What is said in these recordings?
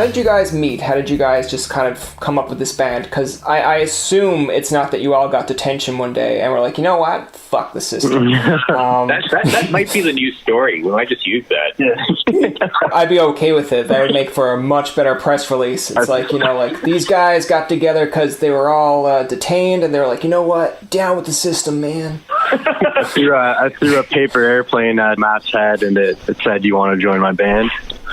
did you guys meet? How did you guys just kind of come up with this band? Because I assume it's not that you all got detention one day and were like, you know what? Fuck the system. That might be the new story. We might just use that. Yeah. I'd be okay with it. That would make for a much better press release. It's like, you know, like these guys got together because they were all detained and they were like, you know what? Down with the system, man. I threw a paper airplane at Matt's head, and it said, "You want to join my band?"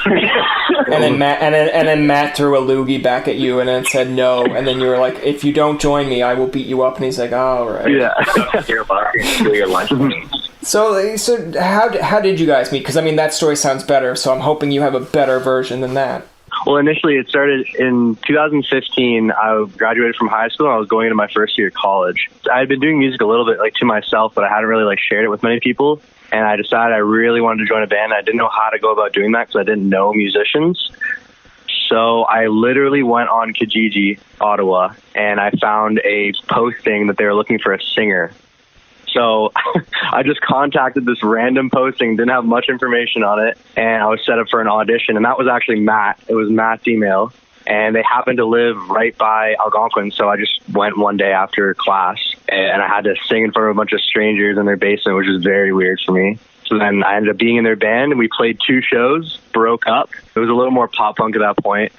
and then Matt threw a loogie back at you, and then said no. And then you were like, "If you don't join me, I will beat you up." And he's like, "Oh, all right." Yeah. So how did you guys meet? Because I mean, that story sounds better. So I'm hoping you have a better version than that. Well, initially it started in 2015. I graduated from high school and I was going into my first year of college. I had been doing music a little bit like to myself, but I hadn't really like shared it with many people. And I decided I really wanted to join a band. I didn't know how to go about doing that because I didn't know musicians. So I literally went on Kijiji, Ottawa, and I found a posting that they were looking for a singer. So I just contacted this random posting, didn't have much information on it, and I was set up for an audition. And that was actually Matt. It was Matt's email. And they happened to live right by Algonquin, so I just went one day after class, and I had to sing in front of a bunch of strangers in their basement, which was very weird for me. So then I ended up being in their band, and we played 2 shows, broke up. It was a little more pop-punk at that point,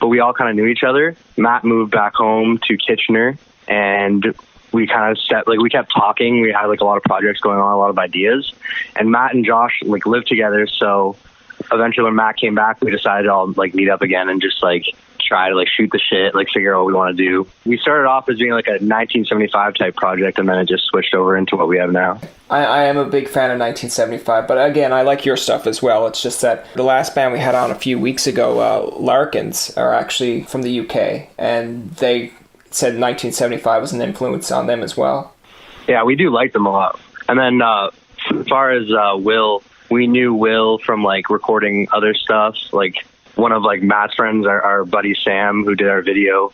but we all kind of knew each other. Matt moved back home to Kitchener, and we kind of we kept talking. We had like a lot of projects going on, a lot of ideas. And Matt and Josh like lived together. So eventually when Matt came back, we decided to all like meet up again and just like try to like shoot the shit, like figure out what we want to do. We started off as being like a 1975 type project, and then it just switched over into what we have now. I am a big fan of 1975, but again, I like your stuff as well. It's just that the last band we had on a few weeks ago, Larkins, are actually from the UK, and they said 1975 was an influence on them as well. Yeah, we do like them a lot. And then as far as Will, we knew Will from like recording other stuff. Like one of like Matt's friends, our buddy Sam, who did our video,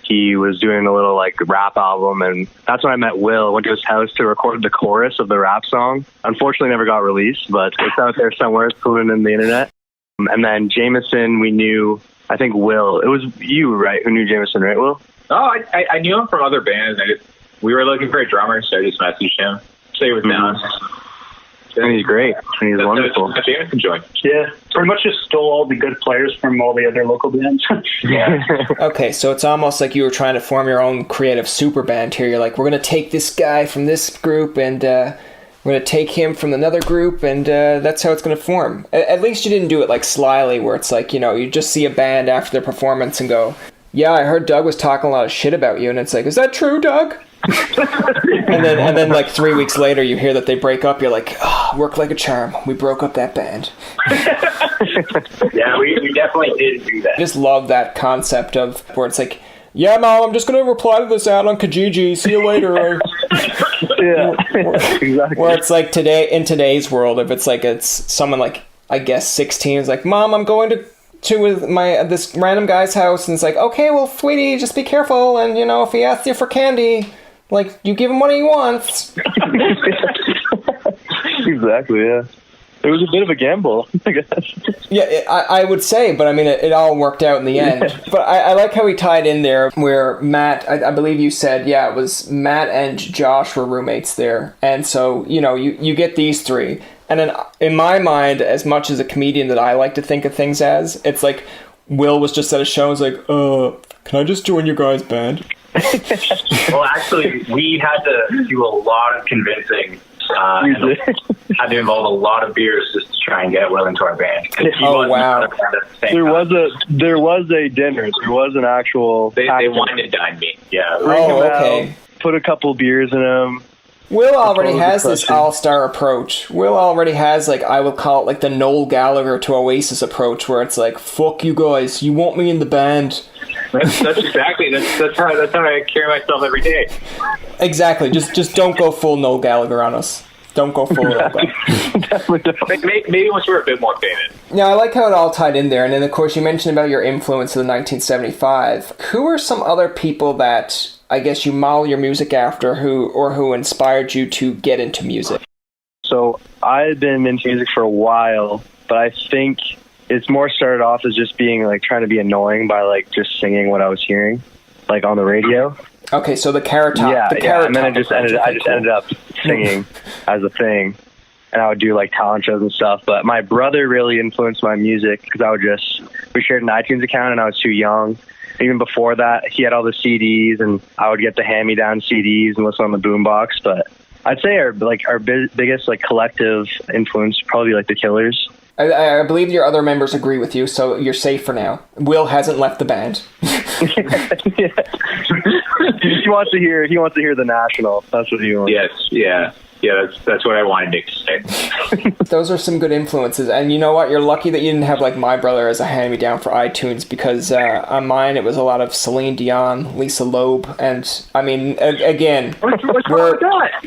he was doing a little like rap album, and that's when I met Will. Went to his house to record the chorus of the rap song. Unfortunately never got released, but it's out there somewhere, it's floating in the internet. And then Jameson, we knew, I think Will, it was you, right, who knew Jameson, right, Will? Oh, I knew him from other bands. We were looking for a drummer, so I just messaged him. So he was down. And he's great. And he's wonderful. Jameson joined. Yeah, pretty much just stole all the good players from all the other local bands. Yeah. Okay, so it's almost like you were trying to form your own creative super band here. You're like, we're going to take this guy from this group, and we're going to take him from another group, and that's how it's going to form. At least you didn't do it like slyly, where it's like, you know, you just see a band after their performance and go, yeah, I heard Doug was talking a lot of shit about you, and it's like, is that true, Doug? and then like 3 weeks later you hear that they break up. You're like, oh, worked like a charm. We broke up that band. Yeah, we definitely did do that. I just love that concept of where it's like, yeah, Mom, I'm just going to reply to this ad on Kijiji. See you later. Yeah, exactly. Where it's like in today's world, if it's like it's someone like, I guess 16 is like, Mom, I'm going to this random guy's house, and it's like, okay, well, sweetie, just be careful, and you know, if he asks you for candy, like, you give him what he wants. Exactly, yeah. It was a bit of a gamble, I guess. Yeah, I would say, but I mean, it all worked out in the end. Yeah. But I like how he tied in there where Matt, I believe you said, yeah, it was Matt and Josh were roommates there. And so, you know, you get these 3. And then in my mind, as much as a comedian that I like to think of things as, it's like Will was just at a show and was like, can I just join your guys' band? Well, actually, we had to do a lot of convincing. And had to involve a lot of beers just to try and get Will into our band. Oh, wow. There was a dinner. There was an actual... They wanted to dine me, yeah. Oh, okay. Put a couple beers in them. Will already has this all-star approach. Will already has, like, I would call it, like, the Noel Gallagher to Oasis approach, where it's like, fuck you guys, you want me in the band. That's exactly, that's how I carry myself every day. Exactly, just don't go full Noel Gallagher on us. Don't go full Noel Gallagher. Maybe once we're a bit more famous. Now, I like how it all tied in there, and then, of course, you mentioned about your influence of the 1975. Who are some other people that... I guess you model your music after who inspired you to get into music? So I had been into music for a while, but I think it's more started off as just being like trying to be annoying by like just singing what I was hearing, like on the radio. Okay, so the carrot top. Yeah, the carrot and then top I just ended up singing as a thing, and I would do like talent shows and stuff. But my brother really influenced my music because we shared an iTunes account, and I was too young. Even before that, he had all the CDs, and I would get the hand-me-down CDs and listen on the boombox. But I'd say our biggest like collective influence probably like the Killers. I believe your other members agree with you, so you're safe for now. Will hasn't left the band. Yeah. He wants to hear the National. That's what he wants. Yes, yeah. Yeah, that's what I wanted Nick to say. Those are some good influences, and you know what? You're lucky that you didn't have like my brother as a hand-me-down for iTunes, because on mine it was a lot of Celine Dion, Lisa Loeb, and I mean, again, what's wrong with that?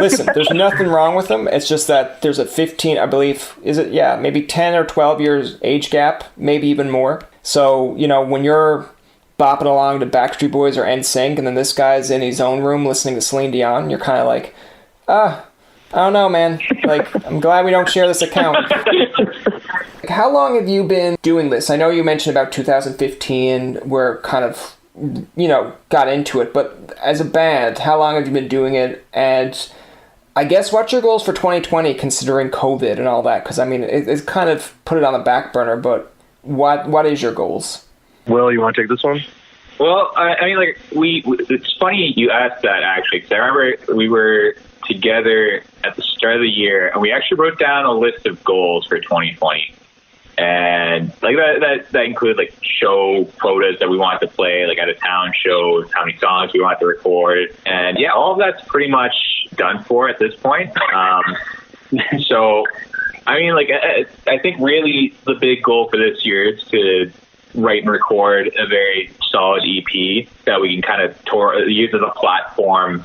Listen, there's nothing wrong with them. It's just that there's a 15, I believe, maybe 10 or 12 years age gap, maybe even more. So, you know, when you're bopping along to Backstreet Boys or NSYNC, and then this guy's in his own room listening to Celine Dion, you're kind of like, I don't know, man. Like, I'm glad we don't share this account. How long have you been doing this? I know you mentioned about 2015, where kind of, you know, got into it, but as a band, how long have you been doing it? And I guess what's your goals for 2020, considering COVID and all that? Because, I mean, it's kind of put it on the back burner, but what is your goals? Will, you want to take this one? Well, I mean, like, it's funny you asked that, actually, because I remember we were together at the start of the year, and we actually wrote down a list of goals for 2020. And like that included like show quotas that we wanted to play, like out of town shows, how many songs we wanted to record, and yeah, all of that's pretty much done for at this point. So, I mean, like I think really the big goal for this year is to write and record a very solid EP that we can kind of use as a platform,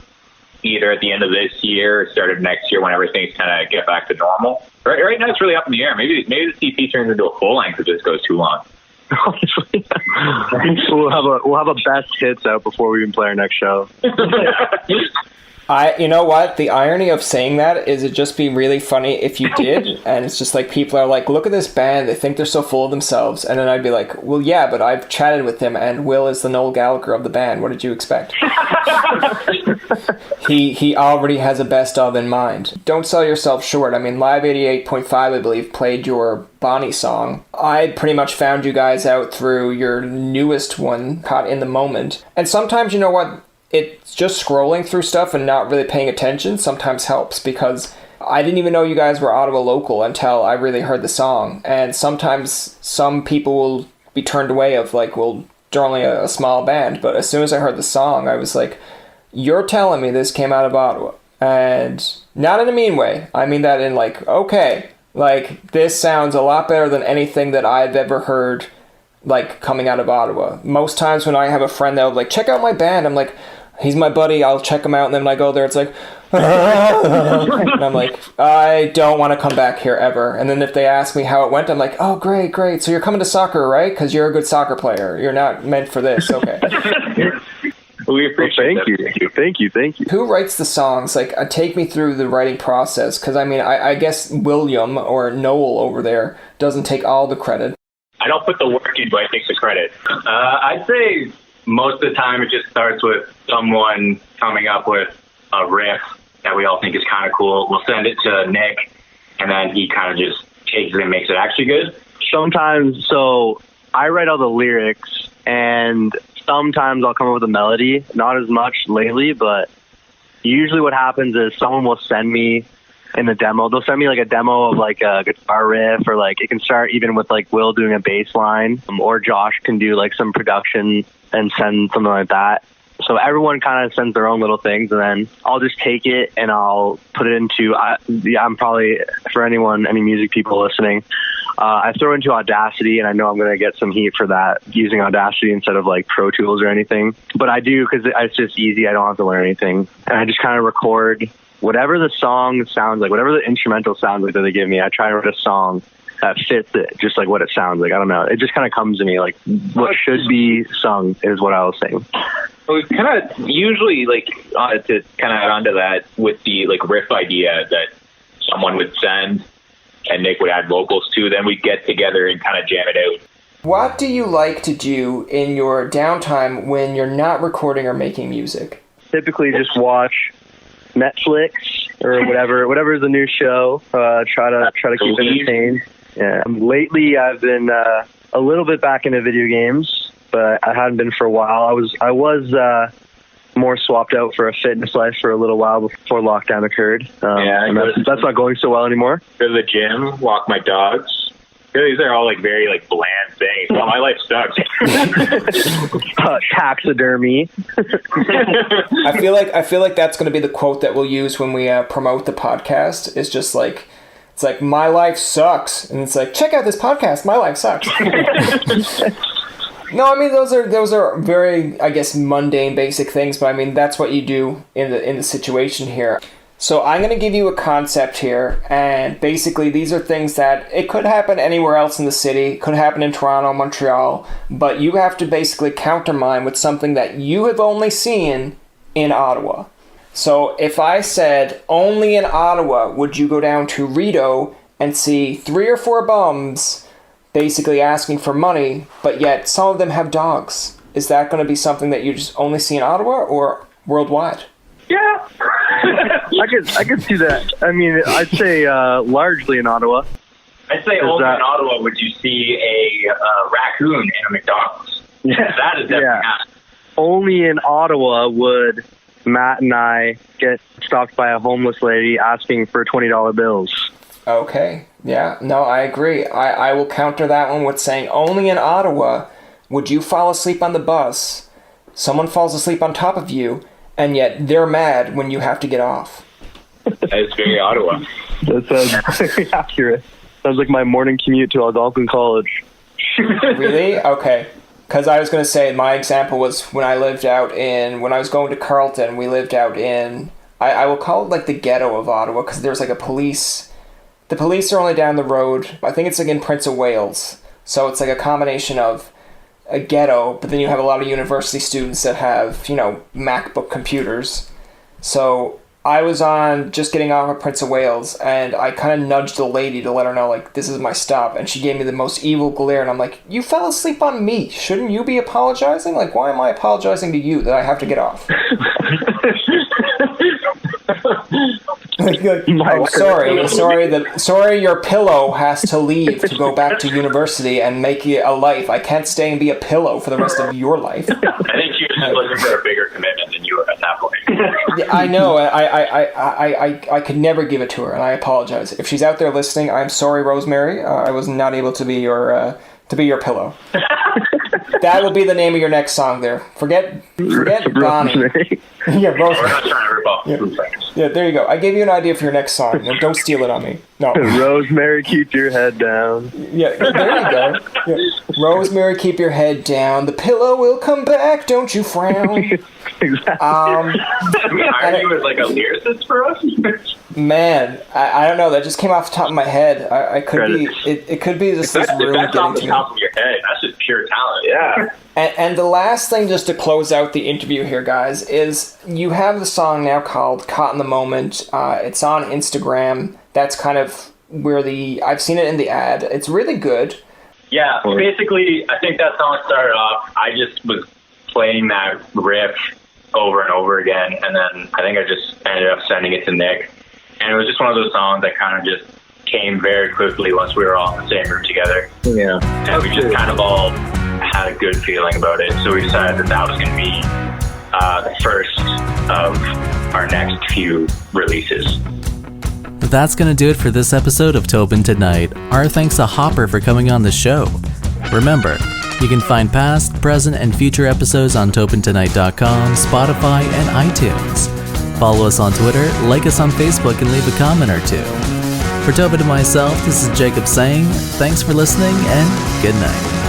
either at the end of this year or start of next year, whenever things kind of get back to normal. Right now, it's really up in the air. Maybe the EP turns into a full length if this goes too long. Honestly, we'll have a best hits out before we even play our next show. You know what? The irony of saying that is it'd just be really funny if you did, and it's just like people are like, look at this band, they think they're so full of themselves, and then I'd be like, well, yeah, but I've chatted with him, and Will is the Noel Gallagher of the band. What did you expect? He already has a best of in mind. Don't sell yourself short. I mean, Live 88.5, I believe, played your Bonnie song. I pretty much found you guys out through your newest one, Caught in the Moment. And sometimes, you know what? It's just scrolling through stuff and not really paying attention sometimes helps, because I didn't even know you guys were Ottawa local until I really heard the song. And sometimes some people will be turned away of like, well, they're only a small band. But as soon as I heard the song, I was like, you're telling me this came out of Ottawa. And not in a mean way. I mean that in like, okay, like this sounds a lot better than anything that I've ever heard like coming out of Ottawa. Most times when I have a friend that'll like, check out my band, I'm like, he's my buddy, I'll check him out, and then when I go there, it's like, and I'm like, I don't want to come back here ever. And then if they ask me how it went, I'm like, oh, great. So you're coming to soccer, right? Because you're a good soccer player. You're not meant for this. Okay. We appreciate Thank you. Who writes the songs? Like, take me through the writing process, because I mean, I guess William or Noel over there doesn't take all the credit. I don't put the work in, but I take the credit. I'd say most of the time it just starts with someone coming up with a riff that we all think is kind of cool. We'll send it to Nick, and then he kind of just takes it and makes it actually good. Sometimes, so I write all the lyrics, and sometimes I'll come up with a melody. Not as much lately, but usually what happens is someone will send me in the demo. They'll send me like a demo of like a guitar riff, or like it can start even with like Will doing a bass line, or Josh can do like some production and send something like that. So everyone kind of sends their own little things, and then I'll just take it and I'll put it into, I'm probably, for anyone, any music people listening, I throw into Audacity, and I know I'm going to get some heat for that, using Audacity instead of like Pro Tools or anything. But I do, because it's just easy. I don't have to learn anything. And I just kind of record whatever the song sounds like, whatever the instrumental sounds like that they give me. I try to write a song that fits it, just like what it sounds like. I don't know. It just kind of comes to me, like what should be sung is what I was saying. We kind of usually, like, to kind of add on to that, with the like riff idea that someone would send, and Nick would add vocals to. Then we'd get together and kind of jam it out. What do you like to do in your downtime when you're not recording or making music? Typically just watch Netflix or whatever is the new show. Try to keep entertained. Yeah. Lately, I've been a little bit back into video games, but I hadn't been for a while. I was more swapped out for a fitness life for a little while before lockdown occurred. And that's not going so well anymore. Go to the gym, walk my dogs. These are all like very like bland things. Well, my life sucks. Taxidermy. I feel like that's going to be the quote that we'll use when we promote the podcast. It's just like, it's like, my life sucks, and it's like, check out this podcast. My life sucks. No, I mean those are very, I guess, mundane, basic things, but I mean that's what you do in the situation here. So I'm going to give you a concept here, and basically these are things that it could happen anywhere else in the city, could happen in Toronto, Montreal, but you have to basically countermine with something that you have only seen in Ottawa. So if I said only in Ottawa would you go down to Rideau and see 3 or 4 bums basically asking for money, but yet some of them have dogs, is that going to be something that you just only see in Ottawa or worldwide? Yeah. I could see that. I mean, I'd say largely in Ottawa. I'd say only in Ottawa would you see a raccoon in a McDonald's. Yeah. That is definitely happening. Only in Ottawa would Matt and I get stopped by a homeless lady asking for $20 bills. Okay. Yeah. No, I agree. I will counter that one with saying only in Ottawa would you fall asleep on the bus, someone falls asleep on top of you, and yet they're mad when you have to get off. That is very Ottawa. That sounds very accurate. Sounds like my morning commute to Algonquin College. Really? Okay. Because I was going to say, my example was when I was going to Carleton, we lived out in, I will call it like the ghetto of Ottawa, because there's like a police, the police are only down the road, I think it's like in Prince of Wales, so it's like a combination of a ghetto, but then you have a lot of university students that have, MacBook computers. So I was just getting off of Prince of Wales, and I kind of nudged the lady to let her know, like, this is my stop, and she gave me the most evil glare, and I'm like, you fell asleep on me. Shouldn't you be apologizing? Like, why am I apologizing to you that I have to get off? Oh, sorry, your pillow has to leave to go back to university and make it a life. I can't stay and be a pillow for the rest of your life. I think she was just looking for a bigger commitment than you were at that point. Yeah, I know. I could never give it to her, and I apologize. If she's out there listening, I'm sorry, Rosemary. I was not able to be your pillow. That will be the name of your next song there. Forget Bonnie. Yeah, Rosemary. We're not trying to rip off Foo Fighters. Yeah, there you go. I gave you an idea for your next song. Don't steal it on me. No. Rosemary, keep your head down. Yeah, there you go. Yeah. Rosemary, keep your head down. The pillow will come back. Don't you frown. Exactly. Can we hire you as like a lyricist for us? Man, I don't know. That just came off the top of my head. I could be. It could be just this room that's getting off the to top me. of your head. That's just pure talent. Yeah. And the last thing, just to close out the interview here, guys, is you have the song now called "Caught in the Moment." It's on Instagram. That's kind of where I've seen it in the ad. It's really good. Yeah. Basically, I think that song started off. I just was playing that riff over and over again, and then I think I just ended up sending it to Nick. And it was just one of those songs that kind of just came very quickly once we were all in the same room together. Yeah. And we just kind of all had a good feeling about it. So we decided that was going to be the first of our next few releases. That's going to do it for this episode of Tobin Tonight. Our thanks to Hopper for coming on the show. Remember, you can find past, present, and future episodes on TobinTonight.com, Spotify, and iTunes. Follow us on Twitter, like us on Facebook, and leave a comment or two. For Tobin and myself, this is Jacob saying thanks for listening and good night.